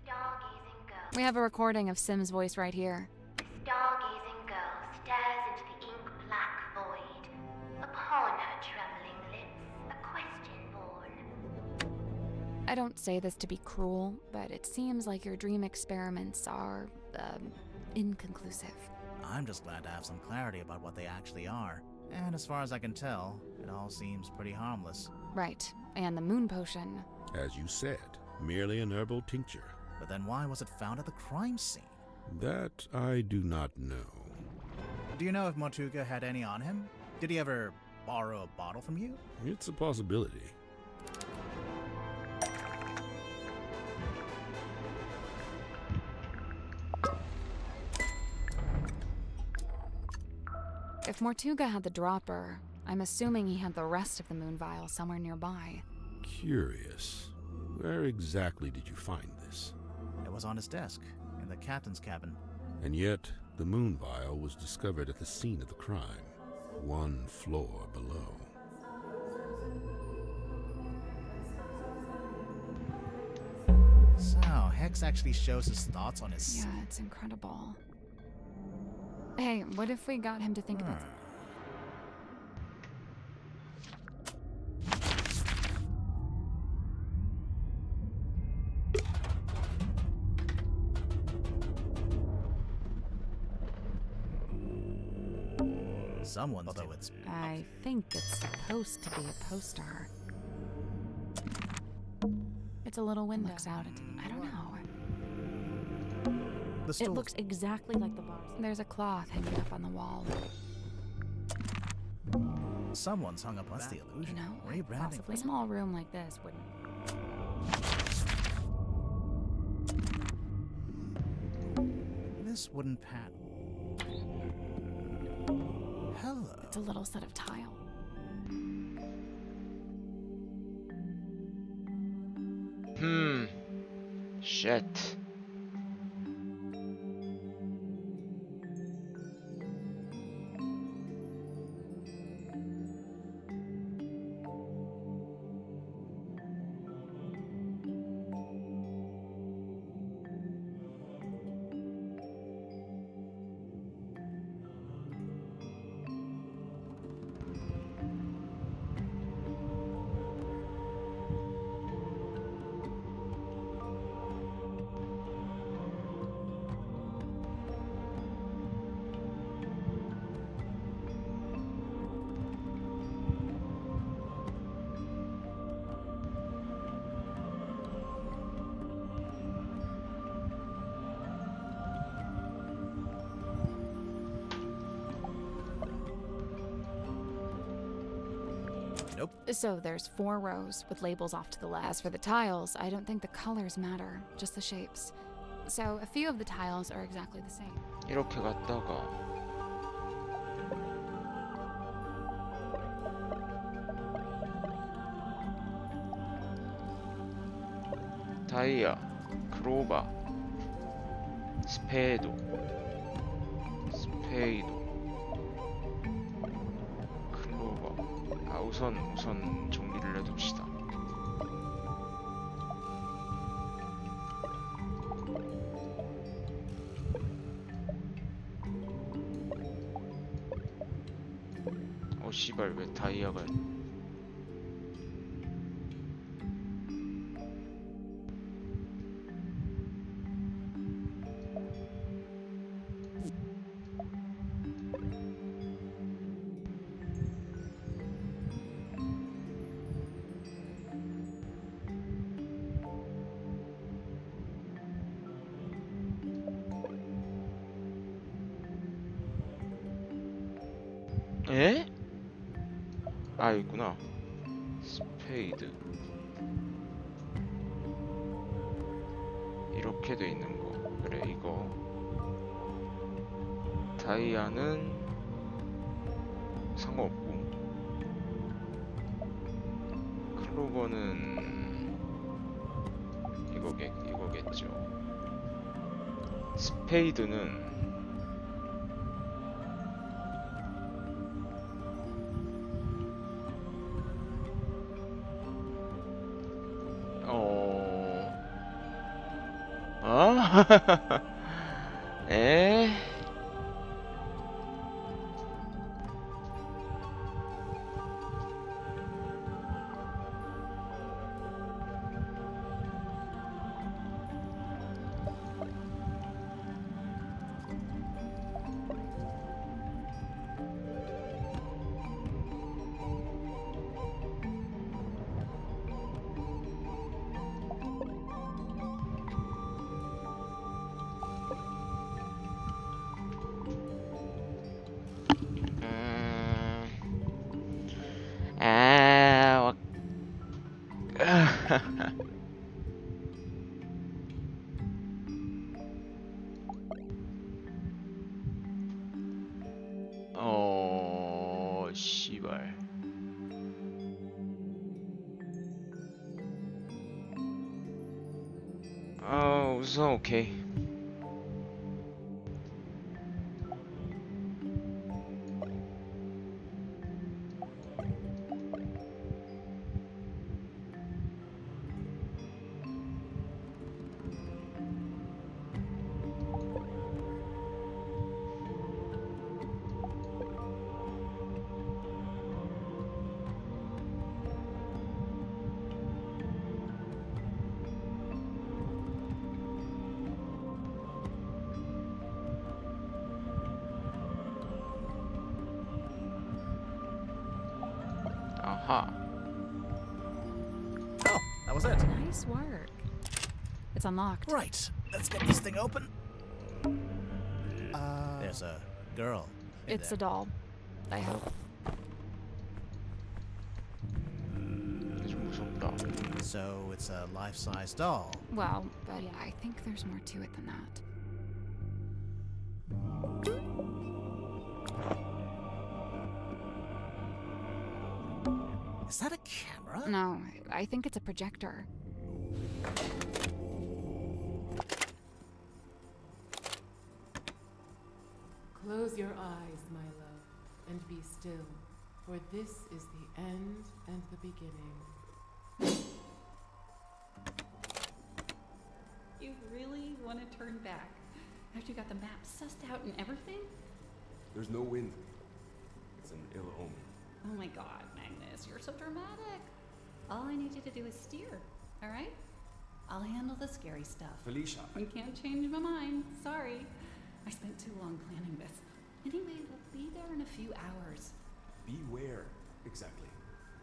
K: Stargazing girl.
C: We have a recording of Sim's voice right here.
K: Stargazing girl stares into the ink-black void. Upon her trembling lips, a question born.
C: I don't say this to be cruel, but it seems like your dream experiments are, inconclusive.
D: I'm just glad to have some clarity about what they actually are. And as far as I can tell, it all seems pretty harmless.
F: Right. And the moon potion.
L: As you said, merely an herbal tincture.
D: But then why was it found at the crime scene?
L: That I do not know.
D: Do you know if Motuga had any on him? Did he ever borrow a bottle from you?
L: It's a possibility.
F: If Mortuga had the dropper, I'm assuming he had the rest of the moon vial somewhere nearby.
L: Curious. Where exactly did you find this?
D: It was on his desk, in the captain's cabin.
L: And yet, the moon vial was discovered at the scene of the crime, 1 floor below.
D: So, Hex actually shows his thoughts on his...
F: Yeah, it's incredible. Hey, what if we got him to think about...
D: Someone's, although it's...
F: I think it's supposed to be a poster. It's a little window. Looks out into... I don't know.
D: The stool...
F: It looks exactly like the bars. There's a cloth hanging up on the wall.
D: Someone's hung up on the illusion.
F: You know,
D: Rebranding.
F: possibly a small room like this wouldn't...
D: This wooden pattern. Hello.
F: It's a little set of tile.
A: Shit.
D: Nope.
F: So there's 4 rows with labels off to the left. As for the tiles, I don't think the colors matter, just the shapes. So a few of the tiles are exactly the same.
A: 이렇게 갔다가 다이아, 크로바, 스페이도, 클로바. 우선 정리를 해둡시다. 씨발 왜 다이아가 에? 아 있구나. 스페이드 이렇게 돼 있는 거. 그래 이거. 다이아는 상관없고 클로버는 이거겠죠. 스페이드는 에? 씨발. 우선 오케이. 아하.
D: Oh, that was it.
F: Nice work. It's unlocked.
D: Right, let's get this thing open. There's a girl.
F: It's a doll. I hope.
A: 좀 무섭다.
D: So it's a life-size doll.
F: Well, but yeah, I think there's more to it than that.
D: Is that a camera?
F: No, I think it's a projector.
I: Close your eyes, my love, and be still, for this is the end and the beginning.
M: You really want to turn back after you got the map sussed out and everything?
J: There's no wind. It's an ill omen.
M: Oh my god, Magnus, you're so dramatic. All I need you to do is steer, all right? I'll handle the scary stuff.
J: Felicia.
M: I can't change my mind. Sorry. I spent too long planning this. Anyway, we'll be there in a few hours.
J: Beware. Exactly.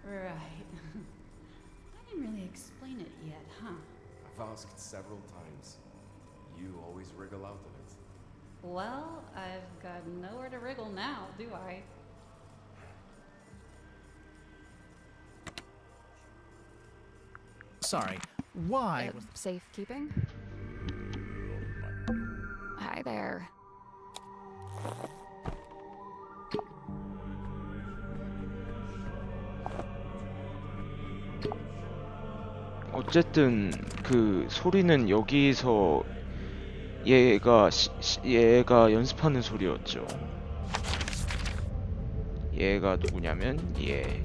M: Right. I didn't really explain it yet, huh?
J: I've asked several times. You always wriggle out of it.
M: Well, I've got nowhere to wriggle now, do I?
D: Sorry, why was...
F: Safekeeping? Hi there.
A: 어쨌든 그 소리는 여기서 얘가 연습하는 소리였죠. 얘가 누구냐면 얘.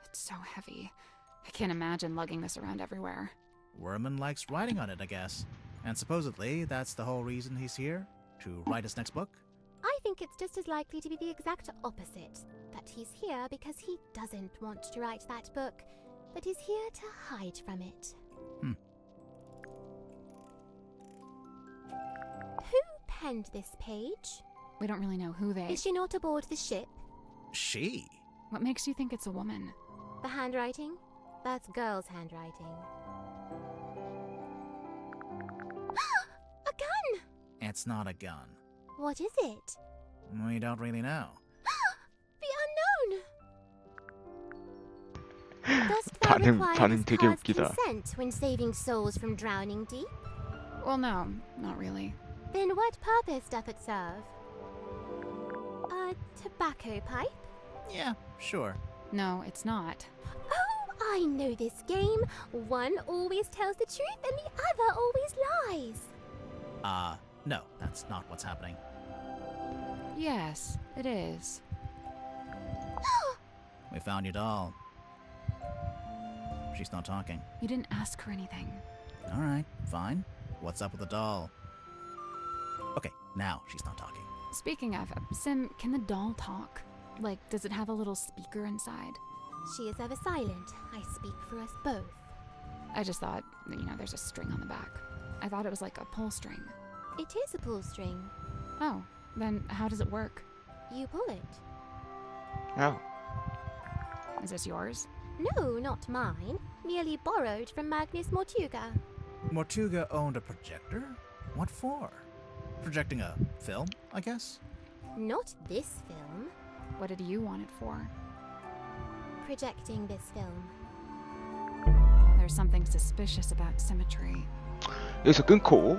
F: It's so heavy. I can't imagine lugging this around everywhere.
D: Werman likes writing on it, I guess. And supposedly, that's the whole reason he's here? To write his next book?
K: I think it's just as likely to be the exact opposite. That he's here because he doesn't want to write that book, but is here to hide from it. Who penned this page?
F: We don't really know who they...
K: Is she not aboard the ship?
D: She?
F: What makes you think it's a woman?
K: The handwriting? That's girl's handwriting. A gun!
D: It's not a gun.
K: What is it?
D: We don't really know.
K: The unknown! Dost thou require
A: 반응
K: this
A: 되게
K: card's
A: 웃기다.
K: consent when saving souls from drowning deep?
F: Well, no, not really.
K: Then what purpose doth it serve? A tobacco pipe?
D: Yeah, sure.
F: No, it's not.
K: Oh, I know this game. One always tells the truth and the other always lies.
D: No, that's not what's happening.
F: Yes, it is.
D: We found your doll. She's not talking.
F: You didn't ask her anything.
D: Alright, fine. What's up with the doll? Okay, now she's not talking.
F: Speaking of, Sim, can the doll talk? Like, does it have a little speaker inside?
K: She is ever silent. I speak for us both.
F: I just thought, there's a string on the back. I thought it was like a pull string.
K: It is a pull string.
F: Oh, then how does it work?
K: You pull it.
A: Oh.
F: Is this yours?
K: No, not mine. Merely borrowed from Magnus Mortuga.
D: Mortuga owned a projector? What for? Projecting a film, I guess?
N: Not this film.
C: What did you want it for?
N: Projecting this film.
C: There's something suspicious about symmetry.
A: 여기서 끊고